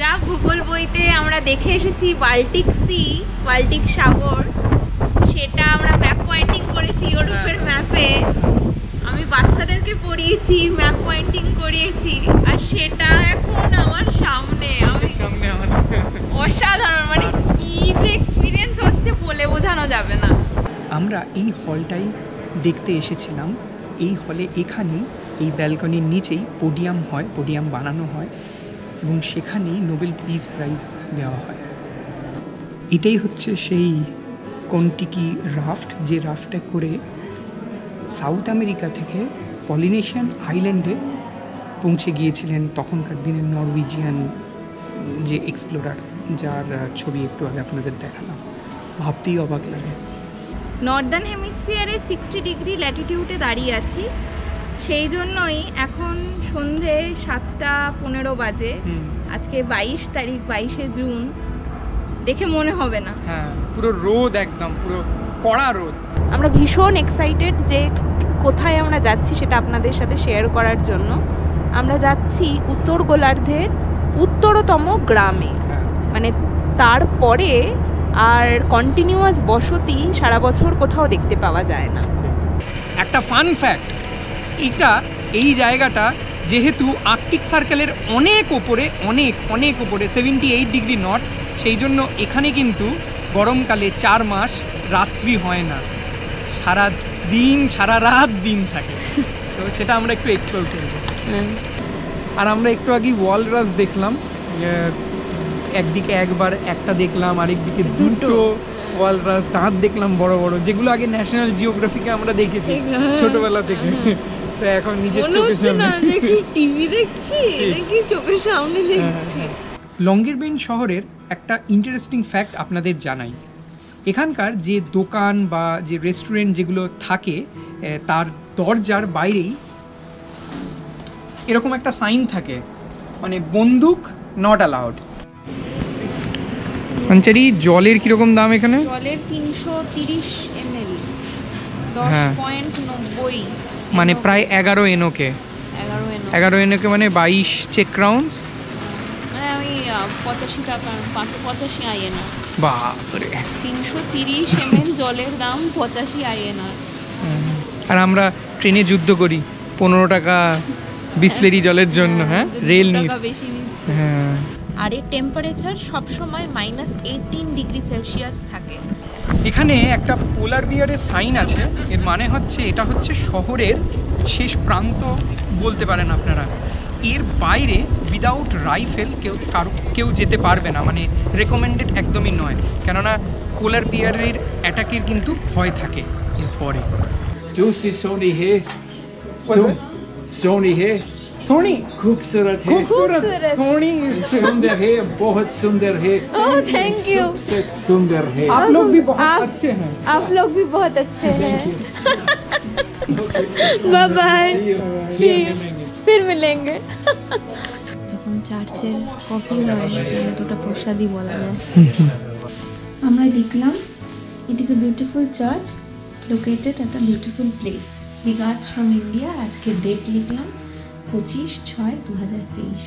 যা ভূগোল বইতে আমরা দেখে এসেছি বাল্টিক সি, বাল্টিক সাগর, সেটা আমরা ম্যাপ পয়েন্টিং করেছি ইউরোপের ম্যাপে। আমি বাচ্চাদেরকে পড়িয়েছি, ম্যাপ পয়েন্টিং করিয়েছি, আর সেটা এখন আমার সামনে। অসাধারণ, মানে কি যে এক্সপিরিয়েন্স হচ্ছে বলে বোঝানো যাবে না। আমরা এই হলটাই দেখতে এসেছিলাম। এই হলে এখানেই এই ব্যালকনির নিচেই পোডিয়াম হয়, পোডিয়াম বানানো হয় এবং সেখানেই নোবেল পিস প্রাইজ দেওয়া হয়। এটাই হচ্ছে সেই কন্টিকি রাফট, যে রাফটে করে সাউথ আমেরিকা থেকে পলিনেশিয়ান আইল্যান্ডে পৌঁছে গিয়েছিলেন তখনকার দিনের নরওয়েজিয়ান যে এক্সপ্লোরার, যার ছবি একটু আগে আপনাদের দেখালাম। ভাবতেই অবাক লাগে। নর্দার্ন হেমিসফিয়ারে 60 ডিগ্রি ল্যাটিটিউডে দাঁড়িয়ে আছি, সেই জন্যই এখন সন্ধে 7:15 বাজে। আজকে 22 তারিখ, 22শে জুন। দেখে মনে হবে না, হ্যাঁ পুরো রোদ, একদম পুরো কড়া রোদ। আমরা ভীষণ এক্সাইটেড যে কোথায় আমরা যাচ্ছি সেটা আপনাদের সাথে শেয়ার করার জন্য। আমরা যাচ্ছি উত্তর গোলার্ধের উত্তরতম গ্রামে, মানে তারপরে আর কন্টিনিউয়াস বসতি সারা বছর কোথাও দেখতে পাওয়া যায় না। একটা ফান ফ্যাক্ট, এই জায়গাটা যেহেতু আর্কটিক সার্কেলের অনেক ওপরে, অনেক ওপরে 78 ডিগ্রি নর্থ, সেই জন্য এখানে কিন্তু গরমকালে 4 মাস রাত্রি হয় না, সারা রাত দিন থাকে। তো সেটা আমরা একটু এক্সপ্লোর করব। আর আমরা একটু আগে ওয়ালরাস দেখলাম, একদিকে একবার একটা দেখলাম, আরেকদিকে দুটো ওয়ালরাস, দাঁত দেখলাম বড় বড়, যেগুলো আগে ন্যাশনাল জিওগ্রাফিকে আমরা দেখেছি ছোটবেলা থেকে। তো এখন নিজের চোখের সামনে টিভি দেখছি, চোখের সামনে দেখছি। লঙ্গেরবেন শহরের একটা ইন্টারেস্টিং ফ্যাক্ট আপনাদের জানাই। এখানকার যে দোকান বা যে রেস্টুরেন্ট যেগুলো থাকে, তার দরজার বাইরেই এরকম একটা সাইন থাকে, মানে বন্দুক নট অ্যালাউড। আঞ্চারি, জলের কিরকম দাম এখানে? জলের 330 ml 10.90, মানে প্রায় 11 এনওকে। 11 এনওকে মানে 22 চেক ক্রাউন্স, মানে আমি 85 টাকা, 85 আইএনআর। বাপরে, 330 ml জলের দাম 85 আইএনআর। আর আমরা ট্রেনে যুদ্ধ করি 15 টাকা বিসলেরি জলের জন্য। হ্যাঁ, রেল নিয়ে বেশি নিচ্ছে। হ্যাঁ, আর এর টেম্পারেচার সবসময় -18 ডিগ্রি সেলসিয়াস থাকে। এখানে একটা পোলার বিয়ারের সাইন আছে, এর মানে হচ্ছে এটা হচ্ছে শহরের শেষ প্রান্ত বলতে পারেন আপনারা। এর বাইরে উইদাউট রাইফেল কেউ যেতে পারবে না, মানে রেকমেন্ডেড একদমই নয়, কেননা পোলার বিয়ারের অ্যাটাকের কিন্তু ভয় থাকে এরপরে। सोनी है, सोनी है, सोनी खूबसूरत है, सोनी सुंदर है, बहुत सुंदर है। ओह थैंक यू, सुंदर है। आप लोग भी बहुत अच्छे हैं। आप लोग भी बहुत अच्छे हैं। बाय बाय, फिर मिलेंगे। যখন চার্চের কফি হয় এতটা প্রসাদই বলা যায়। আমরা দেখলাম it is a beautiful church located at a beautiful place. Regards from India. আজকে ডেট লিখলাম 25/6/2023।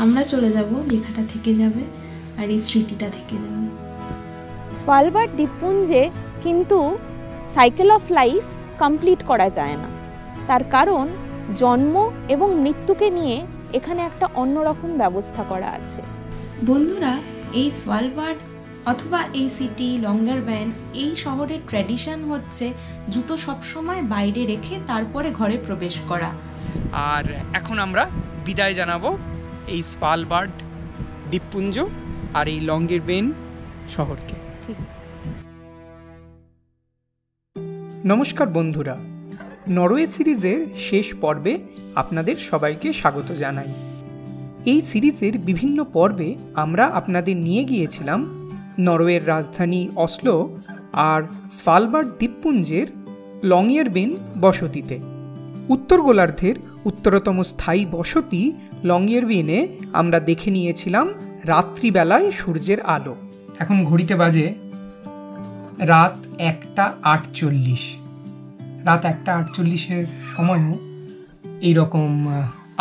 আমরা চলে যাব, লেখাটা থেকে যাবে আর এই স্মৃতিটা থেকে যাবে। স্ভালবার্ড দ্বীপপুঞ্জে কিন্তু সাইকেল অফ লাইফ কমপ্লিট করা যায় না, তার কারণ জন্ম এবং মৃত্যুকে নিয়ে এখানে একটা অন্যরকম ব্যবস্থা করা আছে। বন্ধুরা, এই স্ভালবার্ড অথবা এই সিটি লঙ্গারব্যান, এই শহরের ট্র্যাডিশন হচ্ছে জুতো সবসময় বাইরে রেখে তারপরে ঘরে প্রবেশ করা। আর এখন আমরা বিদায় জানাবো এই স্ভালবার্ড দ্বীপপুঞ্জ আর এই লঙ্গেরবেন শহরকে। নমস্কার বন্ধুরা, নরওয়ে সিরিজের শেষ পর্বে আপনাদের সবাইকে স্বাগত জানাই। এই সিরিজের বিভিন্ন পর্বে আমরা আপনাদের নিয়ে গিয়েছিলাম নরওয়ের রাজধানী অসলো আর স্ভালবার্ড দ্বীপপুঞ্জের লঙ্গেরবেন বসতিতে। উত্তর গোলার্ধের উত্তরতম স্থায়ী বসতি লঙ্গেরবেনে আমরা দেখে নিয়েছিলাম রাত্রিবেলায় সূর্যের আলো। এখন ঘড়িতে বাজে রাত 1:48। রাত 1:48-এর সময়ও এইরকম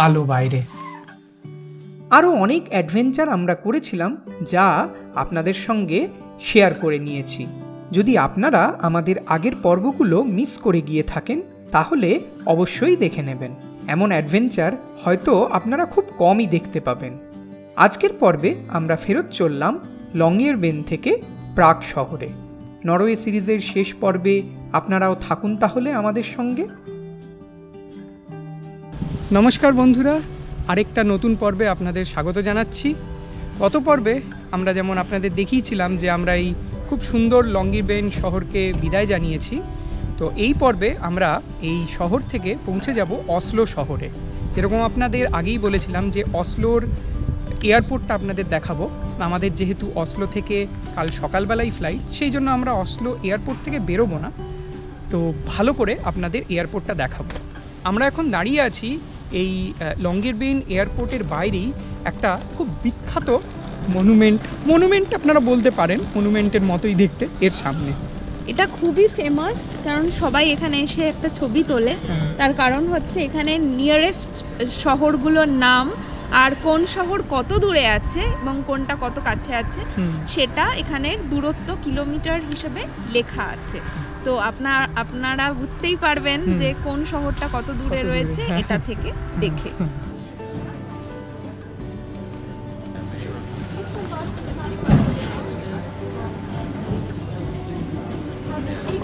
আলো বাইরে। আরও অনেক অ্যাডভেঞ্চার আমরা করেছিলাম যা আপনাদের সঙ্গে শেয়ার করে নিয়েছি। যদি আপনারা আমাদের আগের পর্বগুলো মিস করে গিয়ে থাকেন তাহলে অবশ্যই দেখে নেবেন। এমন অ্যাডভেঞ্চার হয়তো আপনারা খুব কমই দেখতে পাবেন। আজকের পর্বে আমরা ফেরত চললাম লংয়েরবেন থেকে প্রাগ শহরে। নরওয়ে সিরিজের শেষ পর্বে আপনারাও থাকুন তাহলে আমাদের সঙ্গে। নমস্কার বন্ধুরা, আরেকটা নতুন পর্বে আপনাদের স্বাগত জানাচ্ছি। গত পর্বে আমরা যেমন আপনাদের দেখিয়েছিলাম যে আমরা এই খুব সুন্দর লংয়েরবেন শহরকে বিদায় জানিয়েছি, তো এই পর্বে আমরা এই শহর থেকে পৌঁছে যাব অসলো শহরে। যেরকম আপনাদের আগেই বলেছিলাম যে অসলোর এয়ারপোর্টটা আপনাদের দেখাবো। আমাদের যেহেতু অসলো থেকে কাল সকালবেলাই ফ্লাইট, সেই জন্য আমরা অসলো এয়ারপোর্ট থেকে বেরোবো না, তো ভালো করে আপনাদের এয়ারপোর্টটা দেখাবো। আমরা এখন দাঁড়িয়ে আছি এই লংয়েরবেন এয়ারপোর্টের বাইরেই একটা খুব বিখ্যাত মনুমেন্ট আপনারা বলতে পারেন, মনুমেন্টের মতোই দেখতে, এর সামনে। এটা খুবই ফেমাস, কারণ সবাই এখানে এসে একটা ছবি তোলে। তার কারণ হচ্ছে এখানে নিয়ারেস্ট শহরগুলোর নাম আর কোন শহর কত দূরে আছে এবং কোনটা কত কাছে আছে সেটা এখানের দূরত্ব কিলোমিটার হিসেবে লেখা আছে। তো আপনারা বুঝতেই পারবেন যে কোন শহরটা কত দূরে রয়েছে এটা থেকে দেখে।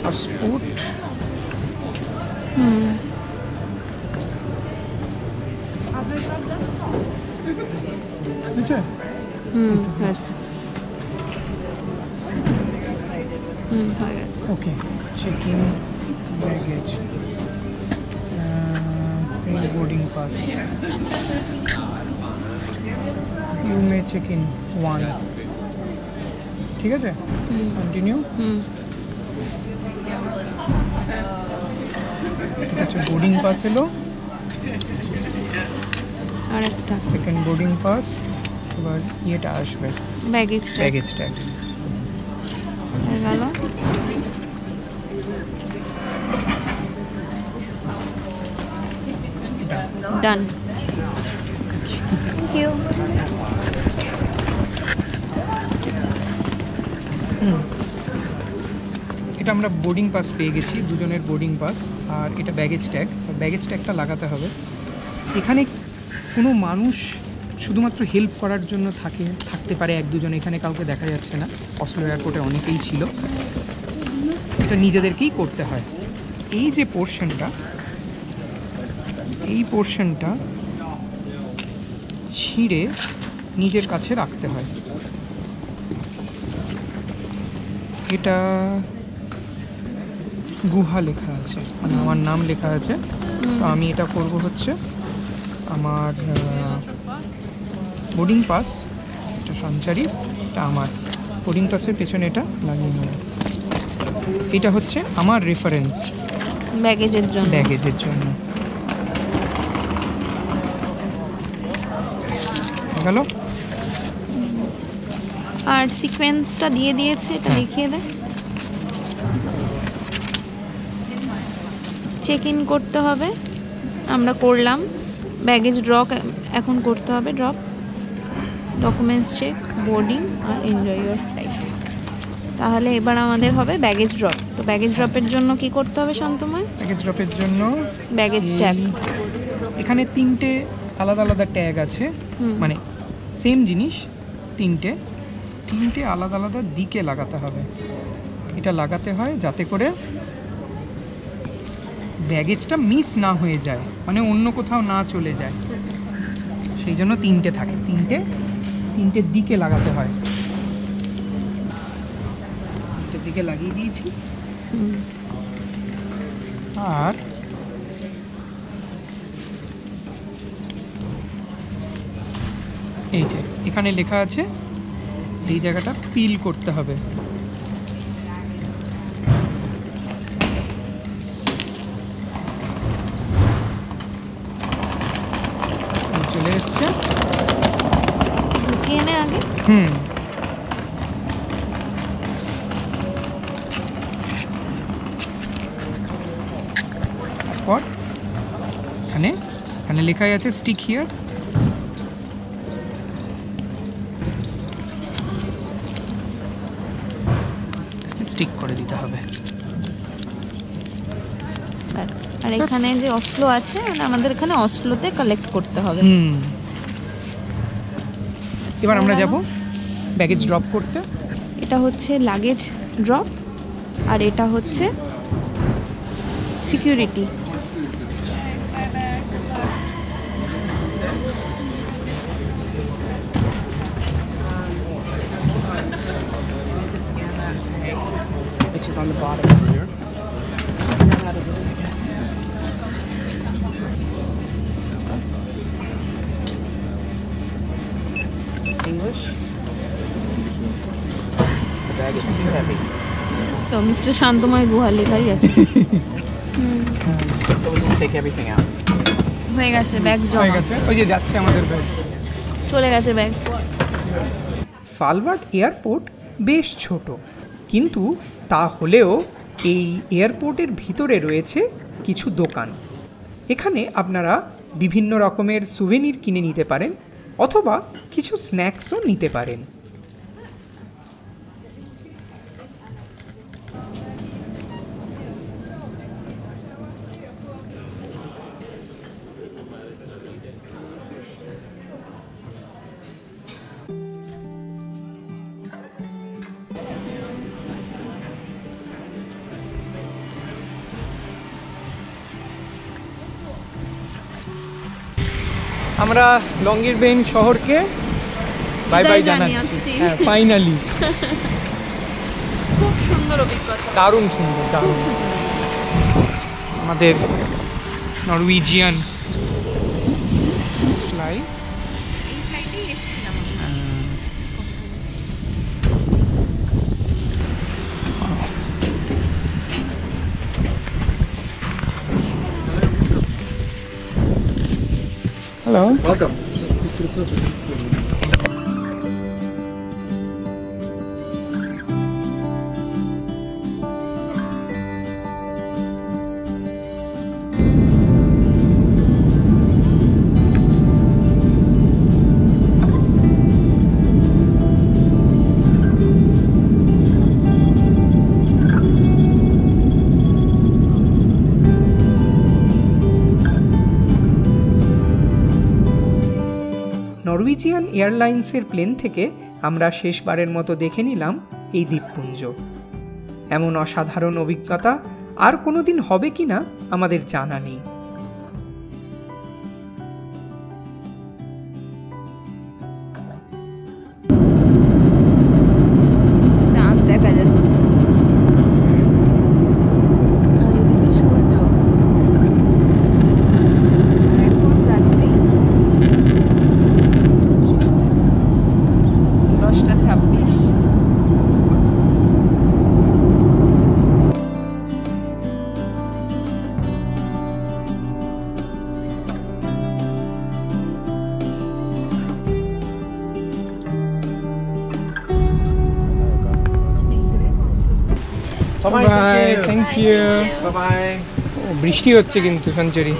পাসপোর্ট আচ্ছা আচ্ছা হয়ে গেছে। Okay, checking baggage, boarding pass, you may check in 1। ঠিক আছে, কন্টিনিউ। ঠিক আছে, বোর্ডিং পাস এলো, আর একটা সেকেন্ড বোর্ডিং পাস। এবার ইয়েটা আসবে, ব্যাগেজ ট্যাগ হয়ে গেল। ডান, থ্যাংক ইউ। এটা আমরা বোর্ডিং পাস পেয়ে গেছি, দুজনের বোর্ডিং পাস। আর এটা ব্যাগেজ ট্যাগটা লাগাতে হবে। এখানে কোনো মানুষ শুধুমাত্র হেল্প করার জন্য থাকতে পারে এক দুজন, এখানে কাউকে দেখা যাচ্ছে না। অসলো এয়ারপোর্টে অনেকেই ছিল, এটা নিজেদেরকেই করতে হয়। এই যে পোর্শনটা ছিঁড়ে নিজের কাছে রাখতে হয়। এটা গুহা লেখা আছে, মানে আমার নাম লেখা আছে। তো আমি এটা করব হচ্ছে আমার বোর্ডিং পাস, এটা সঞ্চারী, এটা আমার বোর্ডিং পাসের পেছনে এটা লাগিয়ে নেব। এটা হচ্ছে আমার রেফারেন্স ব্যাগেজের জন্য। গেল। আর সিকোয়েন্সটা দিয়ে দিয়েছে, এটা দেখিয়ে দে। চেক ইন করতে হবে, আমরা করলাম। ব্যাগেজ ড্রপ এখন করতে হবে, ড্রপ, ডকুমেন্টস চেক, বোর্ডিং আর এনজয় ইয়োর ফ্লাইট। তাহলে এবার আমাদের হবে ব্যাগেজ ড্রপ। তো ব্যাগেজ ড্রপের জন্য কি করতে হবে শান্তময়? ব্যাগেজ ড্রপের জন্য ব্যাগেজ ট্যাগ, এখানে 3টে আলাদা আলাদা ট্যাগ আছে, মানে সেম জিনিস, তিনটে আলাদা আলাদা দিকে লাগাতে হবে। এটা লাগাতে হয় যাতে করে ব্যাগেজটা মিস না হয়ে যায়, মানে অন্য কোথাও না চলে যায়, সেই জন্য 3টে থাকে। তিনটে দিকে লাগাতে হয়। 3টে দিকে লাগিয়ে দিয়েছি। আর এই যে এখানে লেখা আছে, এই জায়গাটা পিল করতে হবে। চলে এসছে, ঢুকিয়ে নে আগে। তারপর এখানে লেখাই আছে স্টিক হিয়ার। স্টিক করে দিতে হবে। ব্যাস। আর এখানে যে অসলো আছে, মানে আমাদের এখানে অসলোতে কালেক্ট করতে হবে। এবার আমরা যাব ব্যাগেজ ড্রপ করতে। এটা হচ্ছে লাগেজ ড্রপ আর এটা হচ্ছে security. Which is on the bottom here. English? The bag is too heavy. তো মিস্টার শান্তময় গুহা লেখাই আছে। So we'll just take everything out. হয়ে গেছে ব্যাগ হয়ে জমা, গেছে, ওই যে যাচ্ছে আমাদের ব্যাগ। চলে গেছে ব্যাগ। সালভার্ড এয়ারপোর্ট বেশ ছোট, কিন্তু তা হলেও এই এয়ারপোর্টের ভিতরে রয়েছে কিছু দোকান। এখানে আপনারা বিভিন্ন রকমের সুভেনির কিনে নিতে পারেন অথবা কিছু স্ন্যাক্সও নিতে পারেন। আমরা লঙ্গিরবেন শহরকে বাই বাই জানাচ্ছি। হ্যাঁ, ফাইনালি। খুব সুন্দর অভিজ্ঞতা। দারুণ সুন্দর, দারুণ। আমাদের নরওয়েজিয়ান ফ্লাই। এই ফ্লাইটেই এসেছিলাম। Hello, Welcome. নরওয়েজিয়ান এয়ারলাইন্সের প্লেন থেকে আমরা শেষবারের মতো দেখে নিলাম এই দ্বীপপুঞ্জ। এমন অসাধারণ অভিজ্ঞতা আর কোনোদিন হবে কিনা আমাদের জানা নেই। চাঁদ দেখা যাচ্ছে আর এদিকে সূর্য। এখন রাত্রি 10:26। Bye, thank you. Bye bye. বৃষ্টি হচ্ছে কিন্তু সঞ্চরি।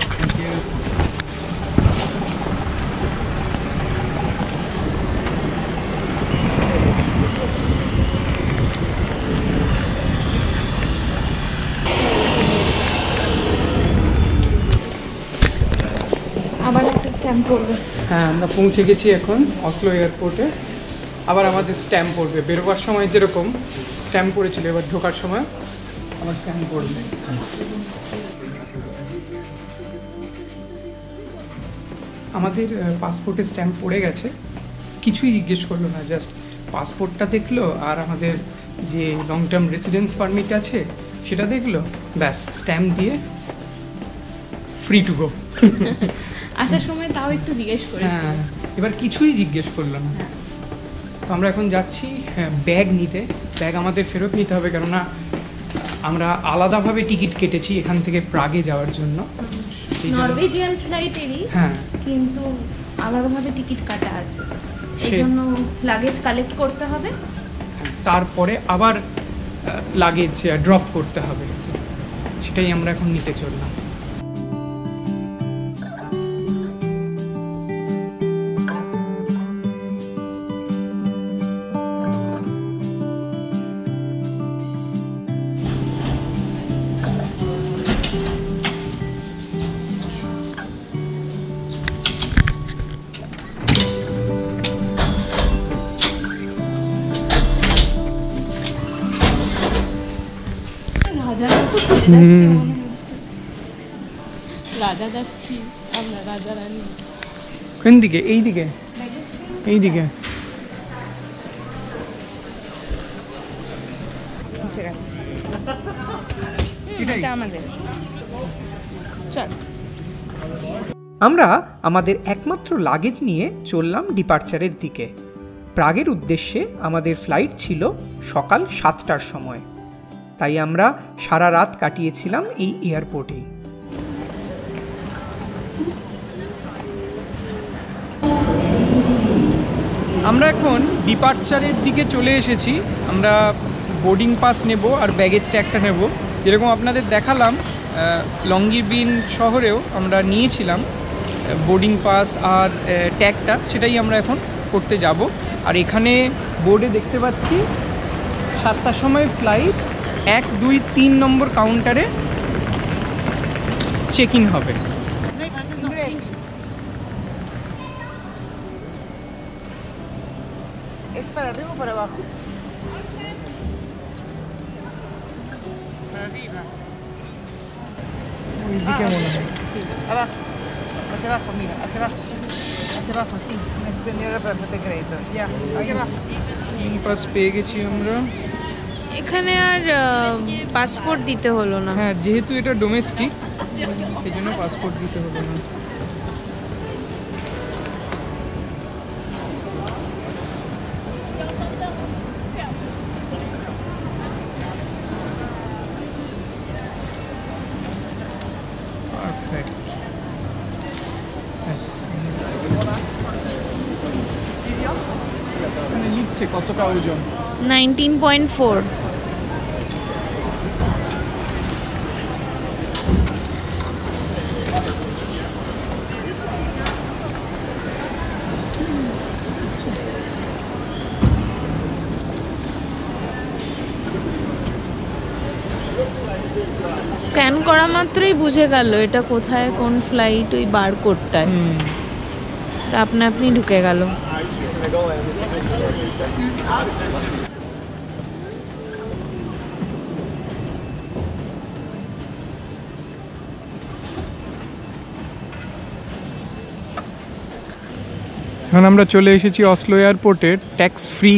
আবার একটা স্ট্যাম্প করবে। হ্যাঁ, আমরা পৌঁছে গেছি এখন অসলো এয়ারপোর্টে। আবার আমাদের স্ট্যাম্প পড়বে, বেরোবার সময় যেরকম স্ট্যাম্প পড়েছিল, এবার ঢোকার সময় আবার স্ট্যাম্প পড়বে। আমাদের পাসপোর্টে স্ট্যাম্প পড়ে গেছে, কিছুই জিজ্ঞেস করলো না, জাস্ট পাসপোর্টটা দেখলো আর আমাদের যে লং টার্ম রেসিডেন্স পারমিট আছে সেটা দেখলো, ব্যাস স্ট্যাম্প দিয়ে ফ্রি টু গো। আসার সময় তাও একটু জিজ্ঞেস করেছি। হ্যাঁ, এবার কিছুই জিজ্ঞেস করলো না। তো আমরা এখন যাচ্ছি ব্যাগ নিতে। ব্যাগ আমাদের ফেরত নিতে হবে, কেননা আমরা আলাদাভাবে টিকিট কেটেছি এখান থেকে প্রাগে যাওয়ার জন্য। সেই জন্য- নরওয়েজিয়ান ফ্লাইটেরই, হ্যাঁ, কিন্তু আলাদাভাবে টিকিট কাটা আছে, এই সে- জন্য লাগেজ কালেক্ট করতে হবে। তারপরে আবার লাগেজ ড্রপ করতে হবে। সেটাই আমরা এখন নিতে চললাম। রাজা যাচ্ছি আমরা, রাজা রানী। কোন দিকে? এই দিকে, এই দিকে। ঠিক আছে, এটা আমাদের। চল। আমরা আমাদের একমাত্র লাগেজ নিয়ে চললাম ডিপার্চারের দিকে। প্রাগের উদ্দেশ্যে আমাদের ফ্লাইট ছিল সকাল 7টার সময়, তাই আমরা সারা রাত কাটিয়েছিলাম এই এয়ারপোর্টেই। আমরা এখন ডিপার্চারের দিকে চলে এসেছি। আমরা বোর্ডিং পাস নেব আর ব্যাগেজ ট্যাগটা নেব। যেরকম আপনাদের দেখালাম, লংগিবিন শহরেও আমরা নিয়েছিলাম বোর্ডিং পাস আর ট্যাগটা, সেটাই আমরা এখন করতে যাব। আর এখানে বোর্ডে দেখতে পাচ্ছি 7টার সময় ফ্লাইট, 1, 2, 3 নম্বর কাউন্টারে চেক ইন হবে। ¿Es para arriba o para abajo? Para arriba. ওইদিকে মনে হয়। Sí, abajo. Hacia abajo, mira, hacia abajo. Hacia abajo, sí. Me extendió la tarjeta de crédito. Ya, hacia abajo. Boarding pass পেয়ে গেছি আমরা। এখানে আর passport দিতে হলো না। হ্যাঁ, যেহেতু এটা ডোমেস্টিক সেই জন্য পাসপোর্ট দিতে হলো না। Perfect. Yes. এখানে লিখছে কতটা ওজন। 19.4। স্ক্যান করা মাত্রই বুঝে গেল এটা কোথায়, কোন ফ্লাইট, ওই বারকোডটায় আপনা আপনি ঢুকে গেল। এখন আমরা চলে এসেছি অসলো এয়ারপোর্টের ট্যাক্স ফ্রি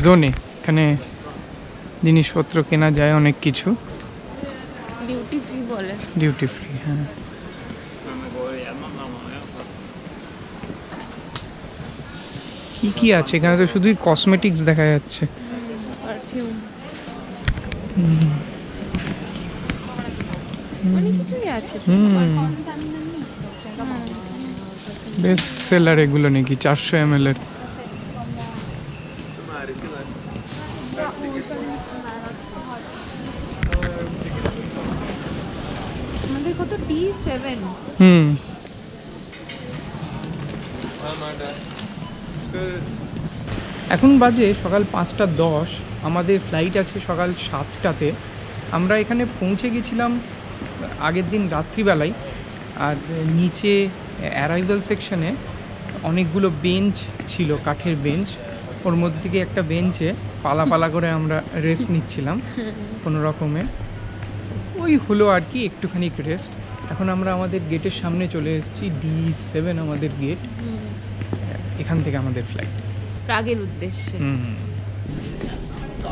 জোনে। এখানে জিনিসপত্র কেনা যায় অনেক কিছু, ডিউটি ফ্রি বলে। ডিউটি ফ্রি, হ্যাঁ। কি কি আছে এখানে? তো শুধুই কসমেটিক্স দেখা যাচ্ছে। পারফিউম, অনেক কিছুই আছে। বেস্ট সেলার এগুলো নাকি 400 ml এর। আমাদের কত D7। এখন বাজে সকাল 5:10। আমাদের ফ্লাইট আছে সকাল 7টাতে। আমরা এখানে পৌঁছে গেছিলাম আগের দিন রাত্রিবেলায়। আর নিচে অ্যারাইভাল সেকশনে অনেকগুলো বেঞ্চ ছিল, কাঠের বেঞ্চ। ওর মধ্যে থেকে একটা বেঞ্চে পালা পালা করে আমরা রেস্ট নিচ্ছিলাম কোনো রকমে। ওই হলো আর কি, একটুখানি রেস্ট। এখন আমরা আমাদের গেটের সামনে চলে এসেছি। D7 আমাদের গেট, এখান থেকে আমাদের ফ্লাইট প্রাগের উদ্দেশ্যে।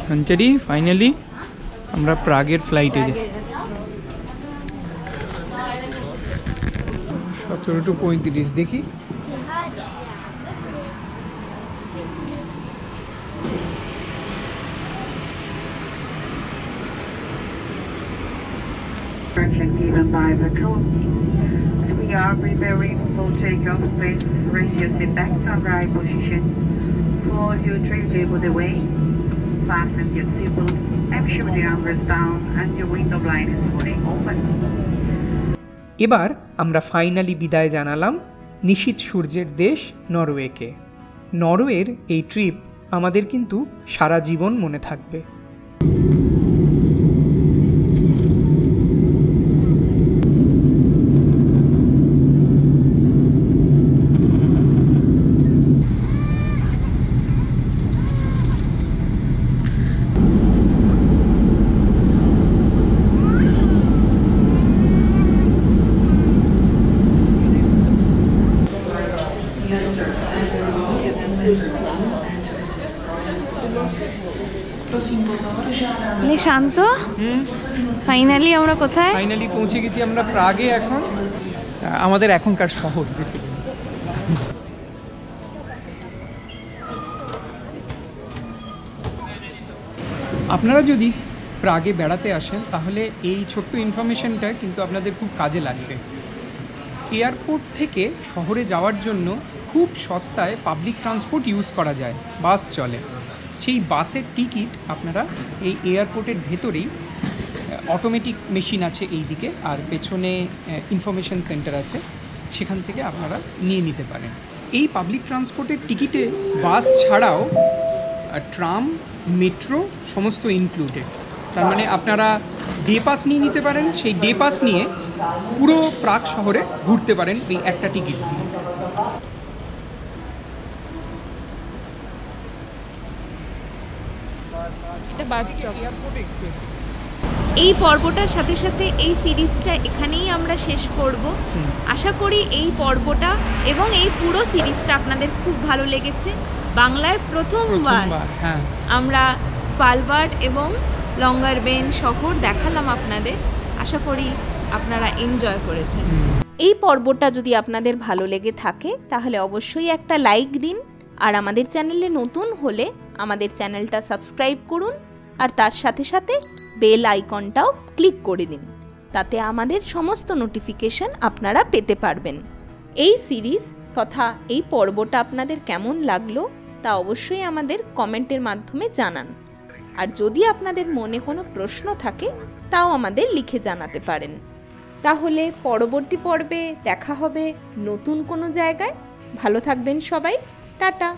হাঞ্চারি ফাইনালি আমরা প্রাগের ফ্লাইটে যাই। 17:35 দেখি। Given by the crew. As we are preparing for takeoff, please raise your seat back to upright position. Fold your tray table away. Fasten your seatbelt. Make sure the armrest down and your window blind is fully open. এবার আমরা finally বিদায় জানালাম নিশীথ সূর্যের দেশ নরওয়েকে। নরওয়ের এই trip আমাদের কিন্তু সারা জীবন মনে থাকবে। শান্ত, ফাইনালি আমরা কোথায়? ফাইনালি পৌঁছে গেছি আমরা প্রাগে এখন, আমাদের এখনকার শহর বেসিক্যালি। আপনারা যদি প্রাগে বেড়াতে আসেন তাহলে এই ছোট্ট ইনফরমেশনটা কিন্তু আপনাদের খুব কাজে লাগবে। এয়ারপোর্ট থেকে শহরে যাওয়ার জন্য খুব সস্তায় পাবলিক ট্রান্সপোর্ট ইউজ করা যায়, বাস চলে। সেই বাসের টিকিট আপনারা এই এয়ারপোর্টের ভেতরেই, অটোমেটিক মেশিন আছে এই দিকে, আর পেছনে ইনফরমেশন সেন্টার আছে, সেখান থেকে আপনারা নিয়ে নিতে পারেন। এই পাবলিক ট্রান্সপোর্টের টিকিটে বাস ছাড়াও ট্রাম, মেট্রো সমস্ত ইনক্লুডেড। তার মানে আপনারা ডে পাস নিয়ে নিতে পারেন, সেই ডে পাস নিয়ে পুরো প্রাগ শহরে ঘুরতে পারেন এই একটা টিকিট দিয়ে। এটা বাস স্টপ। Airport express. এই পর্বটার সাথে সাথে এই সিরিজটা এখানেই আমরা শেষ করব। আশা করি এই পর্বটা এবং এই পুরো সিরিজটা আপনাদের খুব ভালো লেগেছে। বাংলায় প্রথমবার হ্যাঁ আমরা স্ভালবার্ড এবং লঙ্গারবেন শহর দেখালাম আপনাদের। আশা করি আপনারা এনজয় করেছেন। এই পর্বটা যদি আপনাদের ভালো লেগে থাকে তাহলে অবশ্যই একটা লাইক দিন, আর আমাদের চ্যানেলে নতুন হলে আমাদের চ্যানেলটা সাবস্ক্রাইব করুন, আর তার সাথে সাথে বেল আইকনটাও ক্লিক করে দিন, তাতে আমাদের সমস্ত নোটিফিকেশন আপনারা পেতে পারবেন। এই সিরিজ তথা এই পর্বটা আপনাদের কেমন লাগলো তা অবশ্যই আমাদের কমেন্টের মাধ্যমে জানান, আর যদি আপনাদের মনে কোনো প্রশ্ন থাকে তাও আমাদের লিখে জানাতে পারেন। তাহলে পরবর্তী পর্বে দেখা হবে নতুন কোনো জায়গায়। ভালো থাকবেন সবাই, টাটা।